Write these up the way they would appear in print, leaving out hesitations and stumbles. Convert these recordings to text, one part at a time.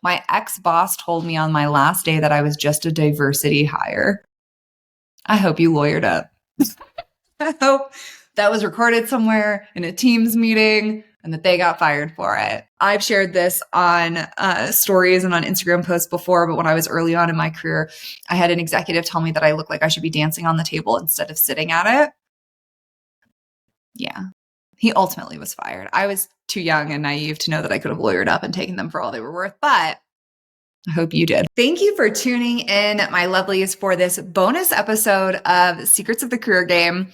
My ex-boss told me on my last day that I was just a diversity hire. I hope you lawyered up. I hope that was recorded somewhere in a Teams meeting and that they got fired for it. I've shared this on stories and on Instagram posts before, but when I was early on in my career, I had an executive tell me that I looked like I should be dancing on the table instead of sitting at it. Yeah. He ultimately was fired. I was too young and naive to know that I could have lawyered up and taken them for all they were worth, but I hope you did. Thank you for tuning in, my lovelies, for this bonus episode of Secrets of the Career Game.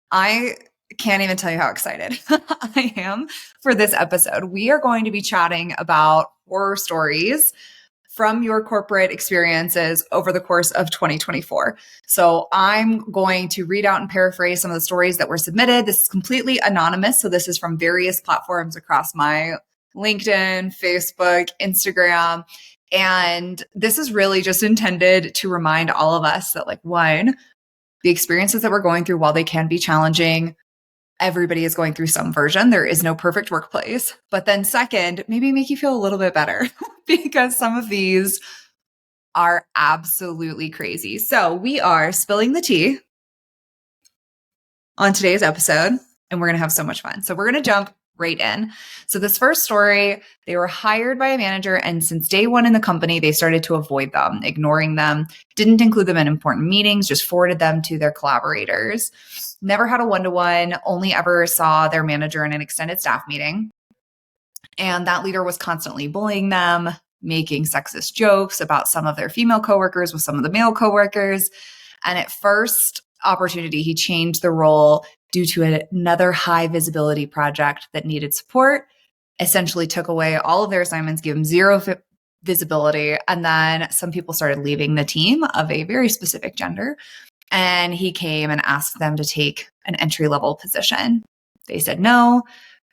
I can't even tell you how excited I am for this episode. We are going to be chatting about horror stories from your corporate experiences over the course of 2024. So I'm going to read out and paraphrase some of the stories that were submitted. This is completely anonymous. So this is from various platforms across my LinkedIn, Facebook, Instagram. And this is really just intended to remind all of us that, like, one, the experiences that we're going through, while they can be challenging, everybody is going through some version. There is no perfect workplace. But then second, maybe make you feel a little bit better because some of these are absolutely crazy. So we are spilling the tea on today's episode, and we're going to have so much fun. So we're going to jump right in. So this first story, they were hired by a manager, and since day one in the company, they started to avoid them, ignoring them, didn't include them in important meetings, just forwarded them to their collaborators. Never had a one-to-one, only ever saw their manager in an extended staff meeting. And that leader was constantly bullying them, making sexist jokes about some of their female coworkers with some of the male coworkers. And at first opportunity, he changed the role due to another high visibility project that needed support, essentially took away all of their assignments, gave them zero visibility. And then some people started leaving the team of a very specific gender. And he came and asked them to take an entry-level position. They said no,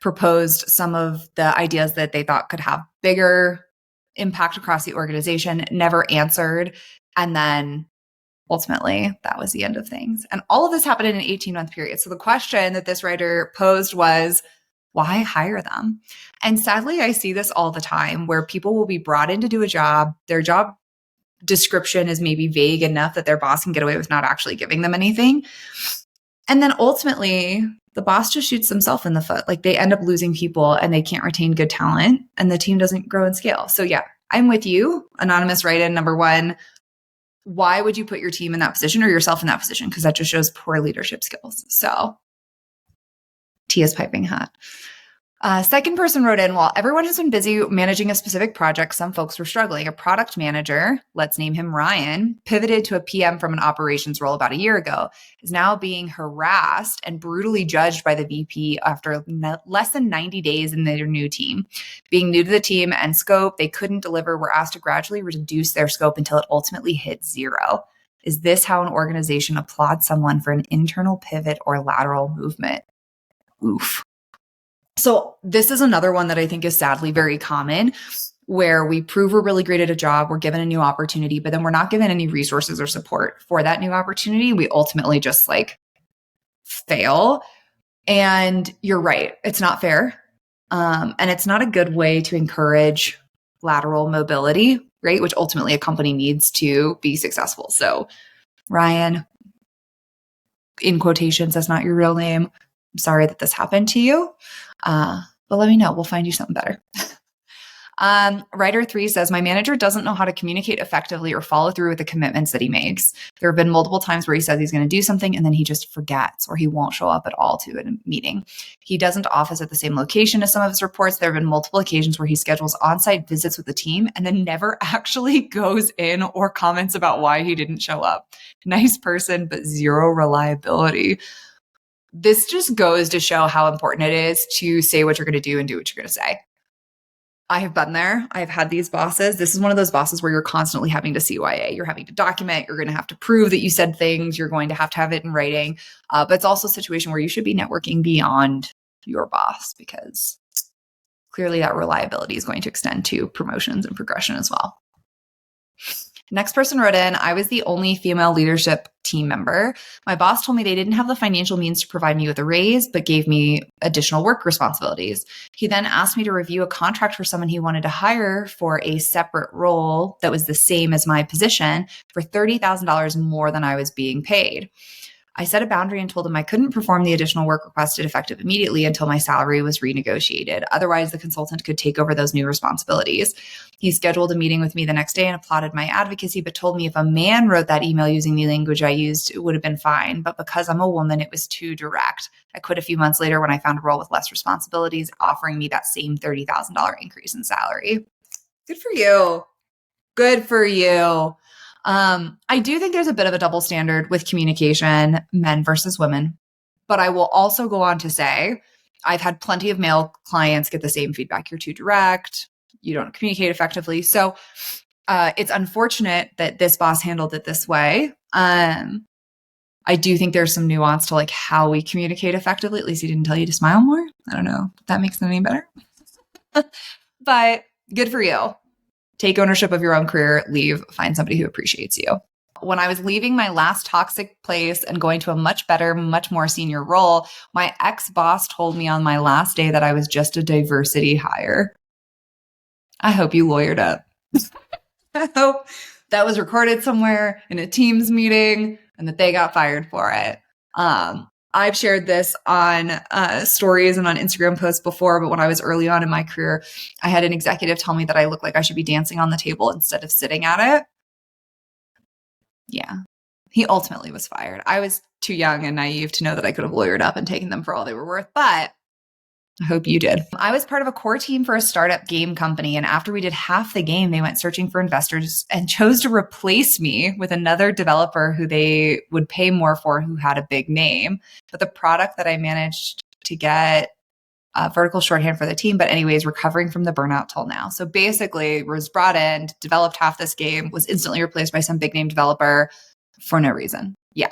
proposed some of the ideas that they thought could have bigger impact across the organization, never answered. And then ultimately, that was the end of things. And all of this happened in an 18-month period. So the question that this writer posed was, why hire them? And sadly, I see this all the time where people will be brought in to do a job. Their job description is maybe vague enough that their boss can get away with not actually giving them anything. And then ultimately, the boss just shoots themselves in the foot. Like, they end up losing people and they can't retain good talent and the team doesn't grow and scale. So yeah, I'm with you. Anonymous write-in number one. Why would you put your team in that position or yourself in that position? Because that just shows poor leadership skills. So Tia's piping hot. Second person wrote in, while everyone has been busy managing a specific project, some folks were struggling. A product manager, let's name him Ryan, pivoted to a PM from an operations role about a year ago, is now being harassed and brutally judged by the VP after less than 90 days in their new team. Being new to the team and scope they couldn't deliver, were asked to gradually reduce their scope until it ultimately hit zero. Is this how an organization applauds someone for an internal pivot or lateral movement? Oof. So this is another one that I think is sadly very common, where we prove we're really great at a job, we're given a new opportunity, but then we're not given any resources or support for that new opportunity. We ultimately just fail. And you're right, it's not fair. And it's not a good way to encourage lateral mobility, right? Which ultimately a company needs to be successful. So Ryan, in quotations, that's not your real name. I'm sorry that this happened to you. But let me know. We'll find you something better. Writer 3 says, my manager doesn't know how to communicate effectively or follow through with the commitments that he makes. There have been multiple times where he says he's going to do something and then he just forgets, or he won't show up at all to a meeting. He doesn't office at the same location as some of his reports. There have been multiple occasions where he schedules on-site visits with the team and then never actually goes in or comments about why he didn't show up. Nice person, but zero reliability. This just goes to show how important it is to say what you're going to do and do what you're going to say. I have been there. I've had these bosses. This is one of those bosses where you're constantly having to CYA. You're having to document. You're going to have to prove that you said things. You're going to have it in writing. But it's also a situation where you should be networking beyond your boss, because clearly that reliability is going to extend to promotions and progression as well. Next person wrote in, I was the only female leadership team member. My boss told me they didn't have the financial means to provide me with a raise, but gave me additional work responsibilities. He then asked me to review a contract for someone he wanted to hire for a separate role that was the same as my position for $30,000 more than I was being paid. I set a boundary and told him I couldn't perform the additional work requested effective immediately until my salary was renegotiated. Otherwise, the consultant could take over those new responsibilities. He scheduled a meeting with me the next day and applauded my advocacy, but told me if a man wrote that email using the language I used, it would have been fine. But because I'm a woman, it was too direct. I quit a few months later when I found a role with less responsibilities, offering me that same $30,000 increase in salary. Good for you. Good for you. I do think there's a bit of a double standard with communication, men versus women. But I will also go on to say, I've had plenty of male clients get the same feedback. You're too direct. You don't communicate effectively. So it's unfortunate that this boss handled it this way. I do think there's some nuance to like how we communicate effectively. At least he didn't tell you to smile more. I don't know if that makes it any better. But good for you. Take ownership of your own career, leave, find somebody who appreciates you. When I was leaving my last toxic place and going to a much better, much more senior role, my ex-boss told me on my last day that I was just a diversity hire. I hope you lawyered up. I hope that was recorded somewhere in a Teams meeting and that they got fired for it. I've shared this on stories and on Instagram posts before, but when I was early on in my career, I had an executive tell me that I looked like I should be dancing on the table instead of sitting at it. Yeah. He ultimately was fired. I was too young and naive to know that I could have lawyered up and taken them for all they were worth, but I hope you did. I was part of a core team for a startup game company. And after we did half the game, they went searching for investors and chose to replace me with another developer who they would pay more for, who had a big name. But the product that I managed to get vertical shorthand for the team, but anyways, recovering from the burnout till now. So basically was brought in, developed half this game, was instantly replaced by some big name developer for no reason. Yeah,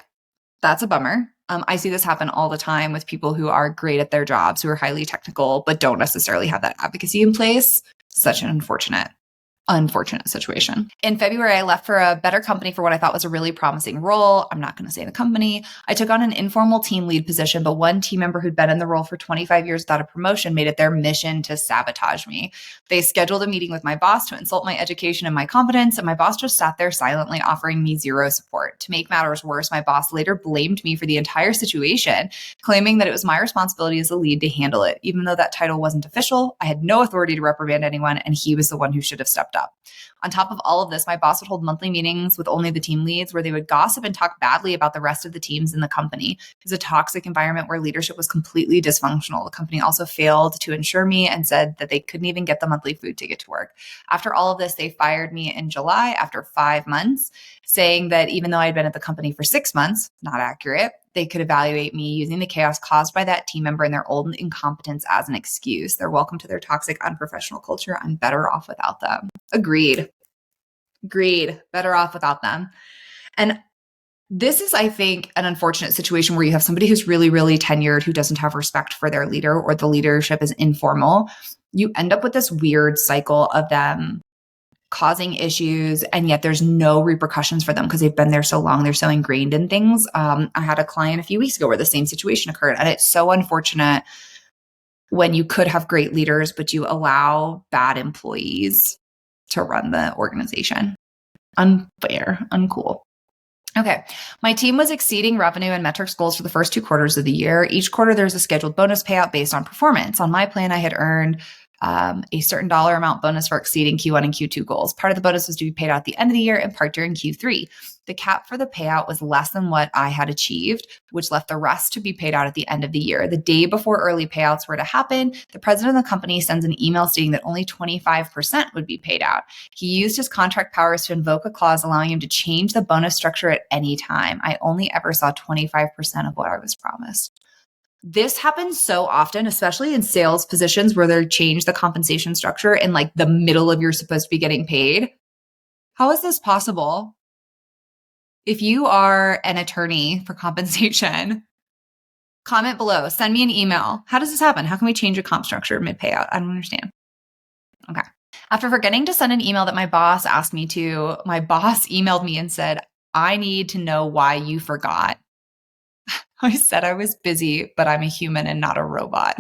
that's a bummer. I see this happen all the time with people who are great at their jobs, who are highly technical, but don't necessarily have that advocacy in place. Such an unfortunate situation. In February, I left for a better company for what I thought was a really promising role. I'm not going to say the company. I took on an informal team lead position, but one team member who'd been in the role for 25 years without a promotion made it their mission to sabotage me. They scheduled a meeting with my boss to insult my education and my competence, and my boss just sat there silently offering me zero support. To make matters worse, my boss later blamed me for the entire situation, claiming that it was my responsibility as the lead to handle it. Even though that title wasn't official, I had no authority to reprimand anyone, and he was the one who should have stepped up. On top of all of this, my boss would hold monthly meetings with only the team leads where they would gossip and talk badly about the rest of the teams in the company. It was a toxic environment where leadership was completely dysfunctional. The company also failed to insure me and said that they couldn't even get the monthly food ticket to work. After all of this, they fired me in July after 5 months, saying that even though I'd been at the company for 6 months, not accurate, they could evaluate me using the chaos caused by that team member and their old incompetence as an excuse. They're welcome to their toxic, unprofessional culture. I'm better off without them. Agreed. Better off without them. And this is, I think, an unfortunate situation where you have somebody who's really, really tenured, who doesn't have respect for their leader, or the leadership is informal. You end up with this weird cycle of them causing issues, and yet there's no repercussions for them because they've been there so long. They're so ingrained in things. I had a client a few weeks ago where the same situation occurred, and it's so unfortunate when you could have great leaders, but you allow bad employees to run the organization. Unfair, uncool. Okay. My team was exceeding revenue and metrics goals for the first 2 quarters of the year. Each quarter, there's a scheduled bonus payout based on performance. On my plan, I had earned a certain dollar amount bonus for exceeding Q1 and Q2 goals. Part of the bonus was to be paid out at the end of the year and part during Q3. The cap for the payout was less than what I had achieved, which left the rest to be paid out at the end of the year. The day before early payouts were to happen, the president of the company sends an email stating that only 25% would be paid out. He used his contract powers to invoke a clause allowing him to change the bonus structure at any time. I only ever saw 25% of what I was promised. This happens so often, especially in sales positions where they change the compensation structure in like the middle of you're supposed to be getting paid. How is this possible? If you are an attorney for compensation, comment below, send me an email. How does this happen? How can we change a comp structure mid-payout? I don't understand. Okay. After forgetting to send an email that my boss asked me to, my boss emailed me and said, I need to know why you forgot. I said I was busy, but I'm a human and not a robot.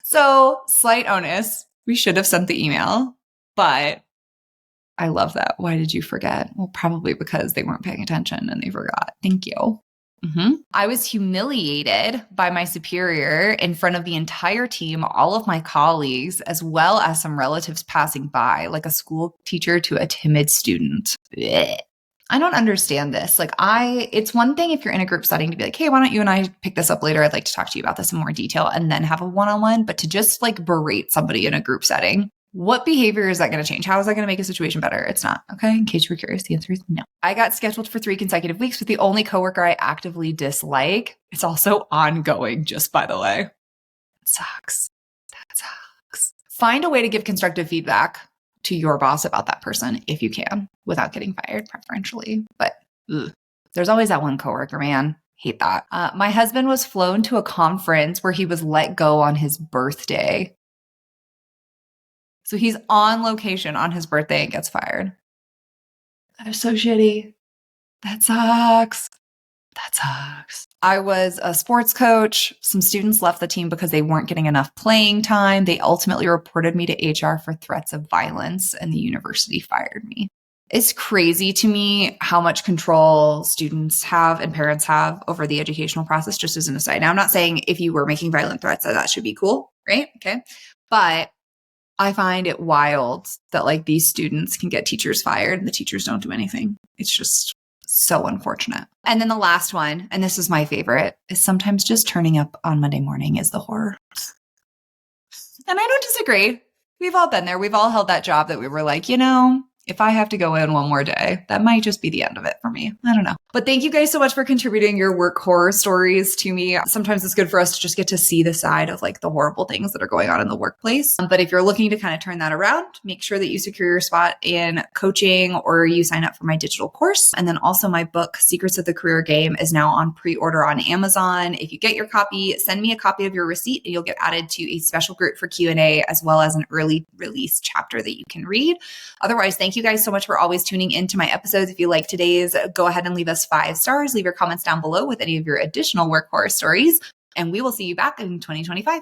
So, slight onus. We should have sent the email, but I love that. Why did you forget? Well, probably because they weren't paying attention and they forgot. Thank you. I was humiliated by my superior in front of the entire team, all of my colleagues, as well as some relatives passing by, like a school teacher to a timid student. Blech. I don't understand this. It's one thing if you're in a group setting to be like, hey, why don't you and I pick this up later? I'd like to talk to you about this in more detail and then have a one-on-one, but to just berate somebody in a group setting, what behavior is that going to change? How is that going to make a situation better? It's not. Okay. In case you were curious, the answer is no. I got scheduled for 3 consecutive weeks with the only coworker I actively dislike. It's also ongoing, just by the way. It sucks. That sucks. Find a way to give constructive feedback to your boss about that person if you can, without getting fired, preferentially. But there's always that one coworker, man. Hate that. My husband was flown to a conference where he was let go on his birthday. So he's on location on his birthday and gets fired. That is so shitty. That sucks. That sucks. I was a sports coach. Some students left the team because they weren't getting enough playing time. They ultimately reported me to HR for threats of violence, and the university fired me. It's crazy to me how much control students have and parents have over the educational process, just as an aside. Now, I'm not saying if you were making violent threats that should be cool, right? Okay. But I find it wild that these students can get teachers fired and the teachers don't do anything. It's just so unfortunate. And then the last one, and this is my favorite, is sometimes just turning up on Monday morning is the horror. And I don't disagree. We've all been there. We've all held that job that we were like, if I have to go in one more day, that might just be the end of it for me. I don't know. But thank you guys so much for contributing your work horror stories to me. Sometimes it's good for us to just get to see the side of the horrible things that are going on in the workplace. But if you're looking to kind of turn that around, make sure that you secure your spot in coaching or you sign up for my digital course. And then also my book, Secrets of the Career Game, is now on pre-order on Amazon. If you get your copy, send me a copy of your receipt and you'll get added to a special group for Q&A as well as an early release chapter that you can read. Otherwise, thank you guys so much for always tuning into my episodes. If you like today's, go ahead and leave us 5 stars. Leave your comments down below with any of your additional work horror stories. And we will see you back in 2025.